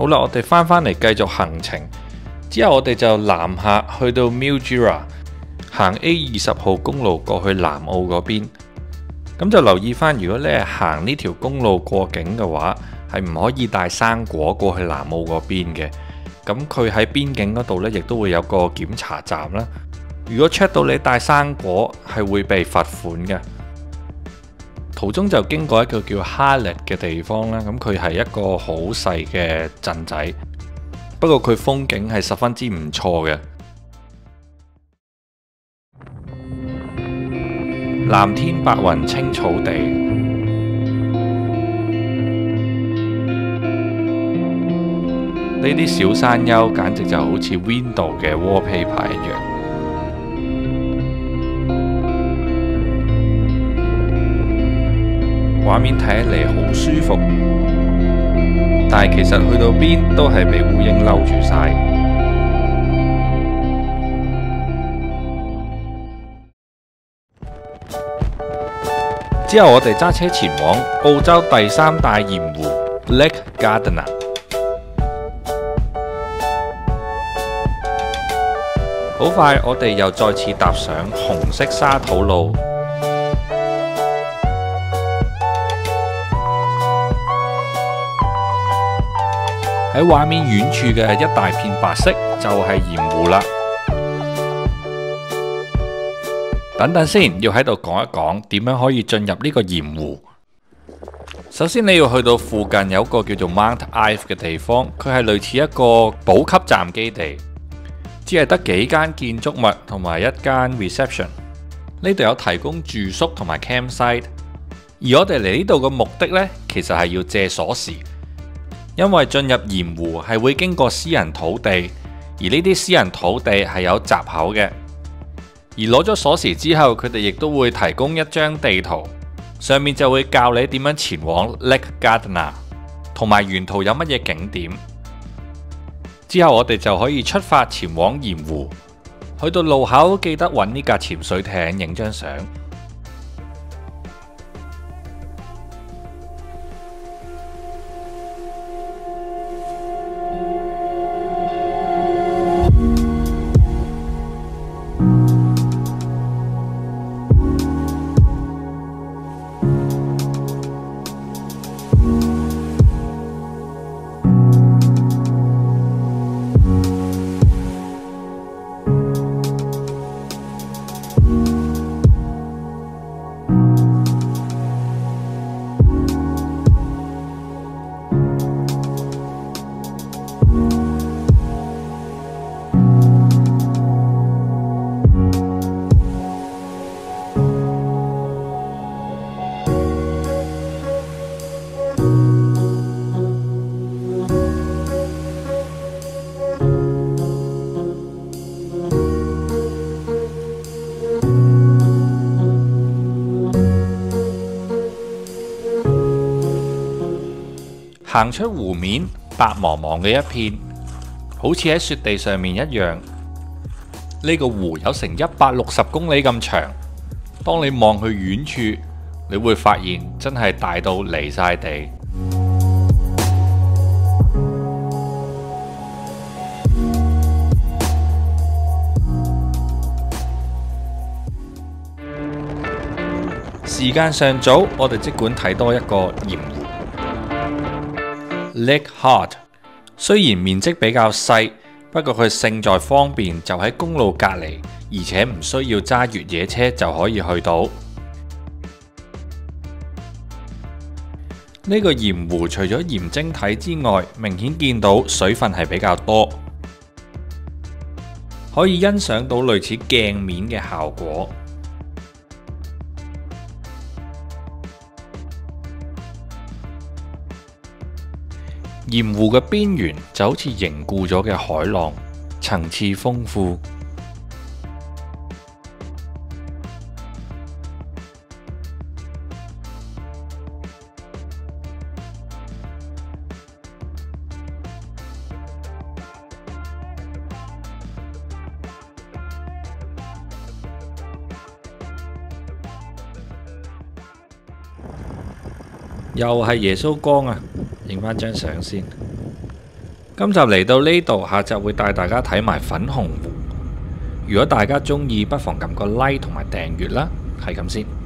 好啦，我哋翻嚟繼續行程。之後我哋就南下去到 Mildura， 行 A20 號公路過去南澳嗰邊。咁就留意翻，如果你係行呢條公路過境嘅話，係唔可以帶生果過去南澳嗰邊嘅。咁佢喺邊境嗰度呢，亦都會有個檢查站啦。如果 check 到你帶生果，係會被罰款嘅。途中就經過一個叫 Harlett 嘅地方啦，咁佢係一個好細嘅鎮仔，不過佢風景係十分之唔錯嘅。藍天白雲青草地，呢啲小山丘簡直就好似 Windows 嘅 wallpaper 一樣。畫面睇起嚟好舒服，但係其實去到邊都係被烏蠅嬲住晒。之後我哋揸車前往澳洲第三大鹽湖 Lake Gardner。好快，我哋又再次踏上紅色沙土路。喺畫面遠處嘅一大片白色就係鹽湖啦。等等先，要喺度講一講點樣可以進入呢個鹽湖。首先你要去到附近有個叫做 Mount Ive 嘅地方，佢係類似一個補給站基地，只係得幾間建築物同埋一間 reception。呢度有提供住宿同埋 campsite。而我哋嚟呢度嘅目的呢，其實係要借鎖匙。因為進入鹽湖係會經過私人土地，而呢啲私人土地係有閘口嘅。而攞咗鎖匙之後，佢哋亦都會提供一張地圖，上面就會教你點樣前往 Lake Gardner， 同埋沿途有乜嘢景點。之後我哋就可以出發前往鹽湖，去到路口記得揾呢架潛水艇影張相。行出湖面，白茫茫嘅一片，好似喺雪地上面一樣。呢個湖有成160公里咁長，當你望去遠處，你會發現真係大到離晒地。時間尚早，我哋即管睇多一個鹽湖。Lake Hart 雖然面積比較細，不過佢勝在方便，就喺公路隔離，而且唔需要揸越野車就可以去到。呢個鹽湖除咗鹽晶體之外，明顯見到水分係比較多，可以欣賞到類似鏡面嘅效果。鹽湖嘅邊緣就好似凝固咗嘅海浪，層次豐富。又係耶穌光啊！影返張相先。今集嚟到呢度，下集會帶大家睇埋粉紅湖。如果大家中意，不妨撳個 like 同埋訂閱啦，係咁先。